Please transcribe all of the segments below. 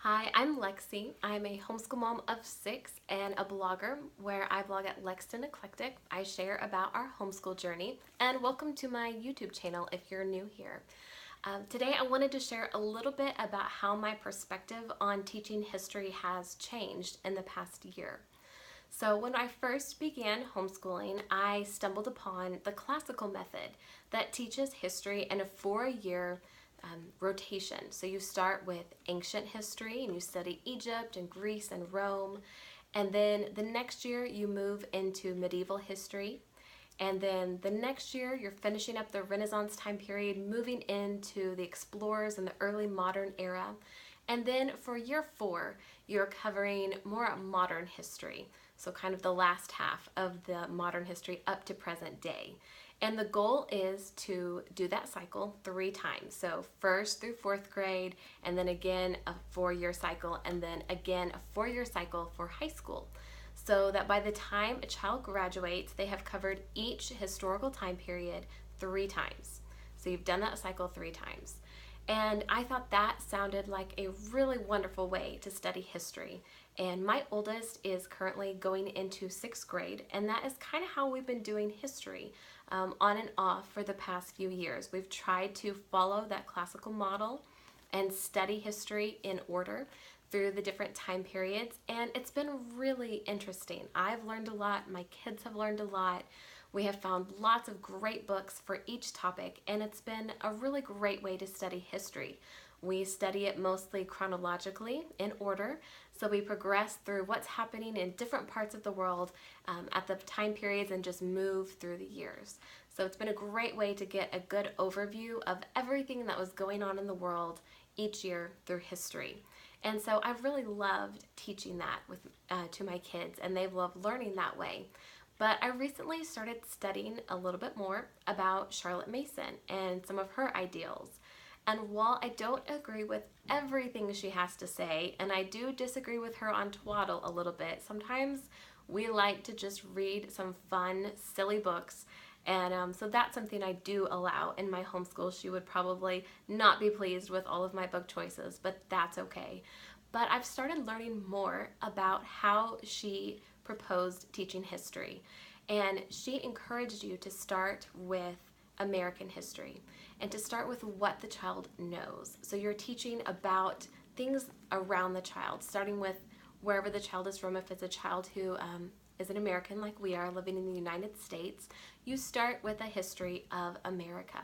Hi, I'm Lexi. I'm a homeschool mom of 6 and a blogger where I blog at Lexton Eclectic. I share about our homeschool journey, and welcome to my YouTube channel if you're new here. Today I wanted to share a little bit about how my perspective on teaching history has changed in the past year. So when I first began homeschooling, I stumbled upon the classical method that teaches history in a 4-year rotation. So you start with ancient history and you study Egypt and Greece and Rome. And then the next year you move into medieval history. And then the next year you're finishing up the Renaissance time period, moving into the explorers and the early modern era. And then for year 4, you're covering more modern history. So kind of the last half of the modern history up to present day. And the goal is to do that cycle 3 times. So first through 4th grade, and then again a 4-year cycle, and then again a 4-year cycle for high school. So that by the time a child graduates, they have covered each historical time period 3 times. So you've done that cycle 3 times. And I thought that sounded like a really wonderful way to study history. And my oldest is currently going into 6th grade, and that is kind of how we've been doing history on and off for the past few years. We've tried to follow that classical model and study history in order through the different time periods, and it's been really interesting. I've learned a lot, my kids have learned a lot. We have found lots of great books for each topic, and it's been a really great way to study history. We study it mostly chronologically in order, so we progress through what's happening in different parts of the world at the time periods and just move through the years. So it's been a great way to get a good overview of everything that was going on in the world each year through history. And so I've really loved teaching that to my kids, and they've loved learning that way. But I recently started studying a little bit more about Charlotte Mason and some of her ideals. And while I don't agree with everything she has to say, and I do disagree with her on twaddle a little bit, sometimes we like to just read some fun, silly books. And so that's something I do allow in my homeschool. She would probably not be pleased with all of my book choices, but that's okay. But I've started learning more about how she proposed teaching history. And she encouraged you to start with American history and to start with what the child knows. So you're teaching about things around the child, starting with wherever the child is from. If it's a child who is an American like we are living in the United States, you start with a history of America.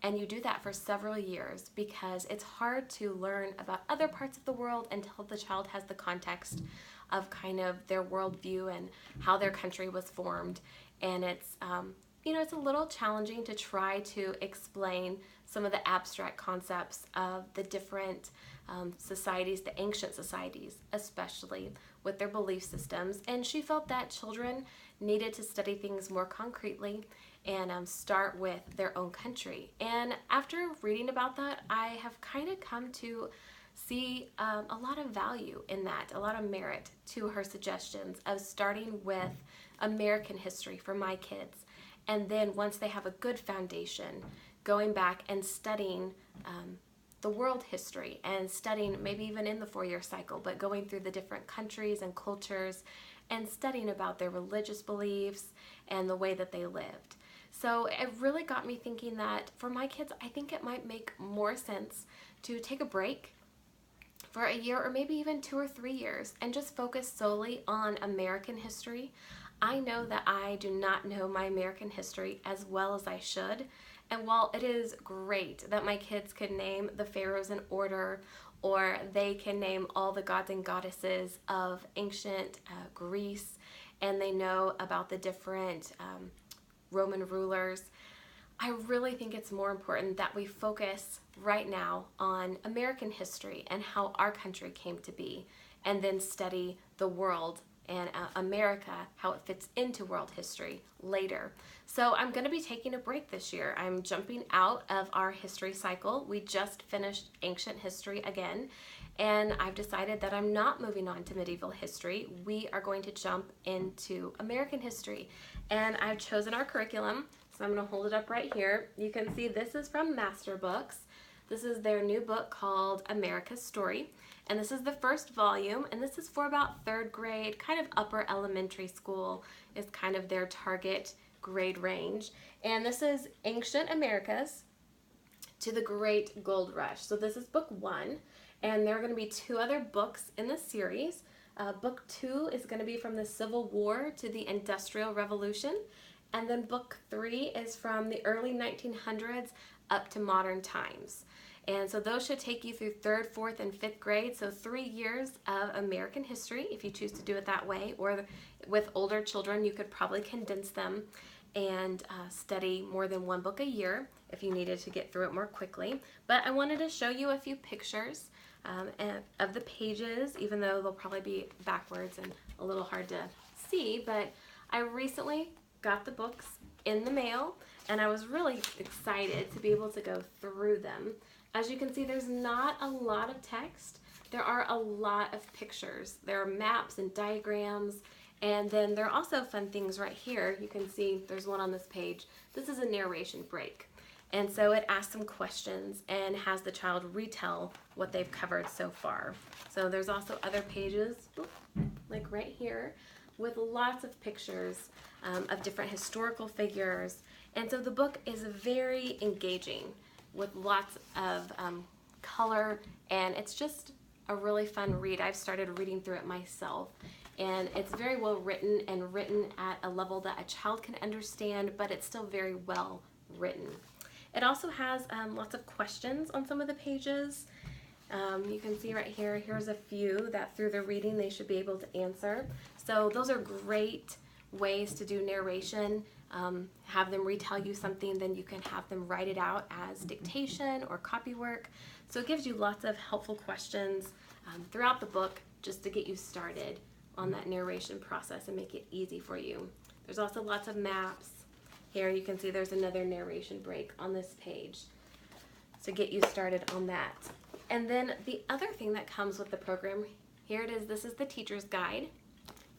And you do that for several years because it's hard to learn about other parts of the world until the child has the context of kind of their worldview and how their country was formed. And it's it's a little challenging to try to explain some of the abstract concepts of the different societies, the ancient societies, especially with their belief systems. And she felt that children needed to study things more concretely and start with their own country. And after reading about that, I have kind of come to see a lot of value in that, a lot of merit to her suggestions of starting with American history for my kids. And then once they have a good foundation, going back and studying the world history and studying maybe even in the 4-year cycle, but going through the different countries and cultures and studying about their religious beliefs and the way that they lived. So it really got me thinking that for my kids, I think it might make more sense to take a break for a year or maybe even 2 or 3 years and just focus solely on American history. I know that I do not know my American history as well as I should. And while it is great that my kids can name the pharaohs in order, or they can name all the gods and goddesses of ancient Greece, and they know about the different Roman rulers, I really think it's more important that we focus right now on American history and how our country came to be, and then study the world and America, how it fits into world history later. So I'm going to be taking a break this year. I'm jumping out of our history cycle. We just finished ancient history again, and I've decided that I'm not moving on to medieval history. We are going to jump into American history, and I've chosen our curriculum. So I'm going to hold it up right here. You can see this is from Master Books. This is their new book called America's Story, and this is the first volume, and this is for about 3rd grade, kind of upper elementary school is kind of their target grade range. And this is Ancient Americas to the Great Gold Rush. So this is book 1, and there are going to be 2 other books in the series. Book 2 is going to be from the Civil War to the Industrial Revolution, and then book 3 is from the early 1900s up to modern times. And so those should take you through 3rd, 4th, and 5th grade, so 3 years of American history if you choose to do it that way, or with older children you could probably condense them and study more than 1 book a year if you needed to get through it more quickly. But I wanted to show you a few pictures of the pages, even though they'll probably be backwards and a little hard to see. But I recently got the books in the mail, and I was really excited to be able to go through them. As you can see, there's not a lot of text. There are a lot of pictures. There are maps and diagrams, and then there are also fun things right here. You can see there's one on this page. This is a narration break. And so it asks some questions and has the child retell what they've covered so far. So there's also other pages, like right here, with lots of pictures of different historical figures. And so the book is very engaging with lots of color, and it's just a really fun read. I've started reading through it myself, and it's very well written and written at a level that a child can understand, but it's still very well written. It also has lots of questions on some of the pages. You can see right here, here's a few that through the reading they should be able to answer. So those are great ways to do narration. Have them retell you something, then you can have them write it out as dictation or copy work. So it gives you lots of helpful questions throughout the book just to get you started on that narration process and make it easy for you. There's also lots of maps. Here you can see there's another narration break on this page to get you started on that. And then the other thing that comes with the program, here it is, this is the teacher's guide.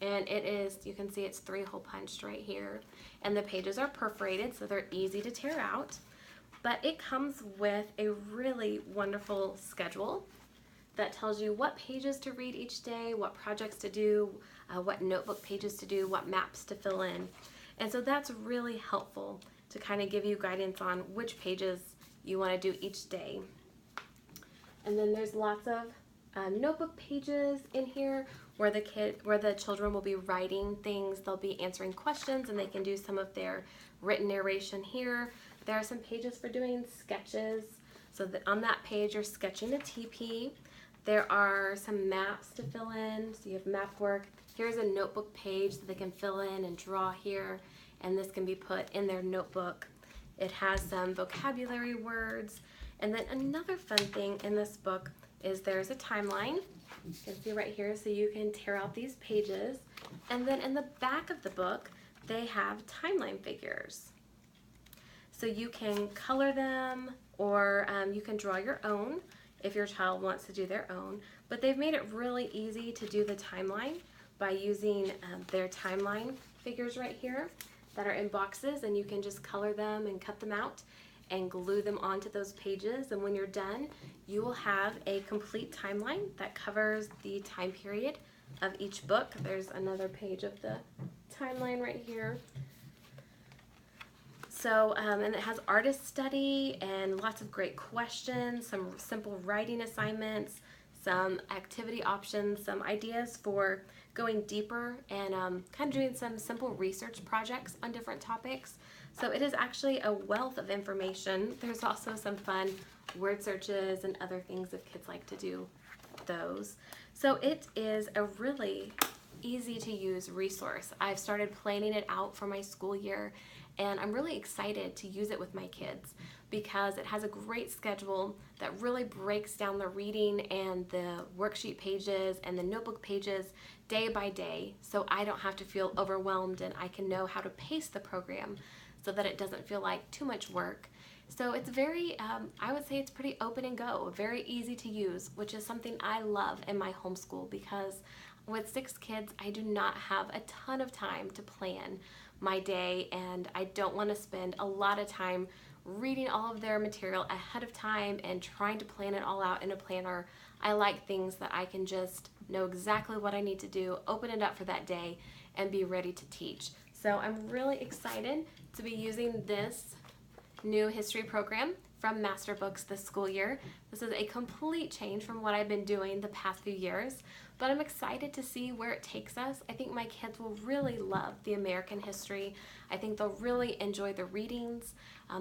And it is, you can see it's 3-hole punched right here. And the pages are perforated, so they're easy to tear out. But it comes with a really wonderful schedule that tells you what pages to read each day, what projects to do, what notebook pages to do, what maps to fill in. And so that's really helpful to kind of give you guidance on which pages you want to do each day. And then there's lots of notebook pages in here where the children will be writing things. They'll be answering questions, and they can do some of their written narration here. There are some pages for doing sketches. So that on that page you're sketching a teepee. There are some maps to fill in, so you have map work. Here's a notebook page that they can fill in and draw here, and this can be put in their notebook. It has some vocabulary words. And then another fun thing in this book is there's a timeline. You can see right here, so you can tear out these pages. And then in the back of the book, they have timeline figures. So you can color them, or you can draw your own if your child wants to do their own. But they've made it really easy to do the timeline by using their timeline figures right here that are in boxes, and you can just color them and cut them out and glue them onto those pages. And when you're done, you will have a complete timeline that covers the time period of each book. There's another page of the timeline right here. So, and it has artist study and lots of great questions, some simple writing assignments, some activity options, some ideas for going deeper, and kind of doing some simple research projects on different topics. So it is actually a wealth of information. There's also some fun word searches and other things if kids like to do those. So it is a really easy to use resource. I've started planning it out for my school year, and I'm really excited to use it with my kids because it has a great schedule that really breaks down the reading and the worksheet pages and the notebook pages day by day, so I don't have to feel overwhelmed, and I can know how to pace the program so that it doesn't feel like too much work. So it's very, I would say it's pretty open and go, very easy to use, which is something I love in my homeschool because with 6 kids, I do not have a ton of time to plan my day, and I don't want to spend a lot of time reading all of their material ahead of time and trying to plan it all out in a planner. I like things that I can just know exactly what I need to do, open it up for that day, and be ready to teach. So I'm really excited to be using this new history program from Masterbooks this school year. This is a complete change from what I've been doing the past few years, but I'm excited to see where it takes us. I think my kids will really love the American history. I think they'll really enjoy the readings.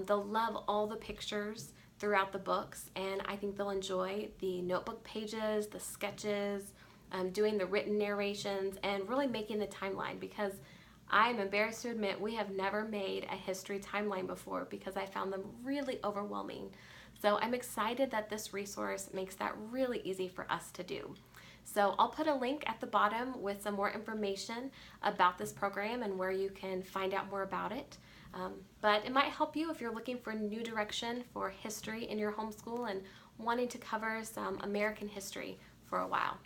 They'll love all the pictures throughout the books, and I think they'll enjoy the notebook pages, the sketches, doing the written narrations, and really making the timeline, because I'm embarrassed to admit we have never made a history timeline before because I found them really overwhelming. So I'm excited that this resource makes that really easy for us to do. So I'll put a link at the bottom with some more information about this program and where you can find out more about it. But it might help you if you're looking for new direction for history in your homeschool and wanting to cover some American history for a while.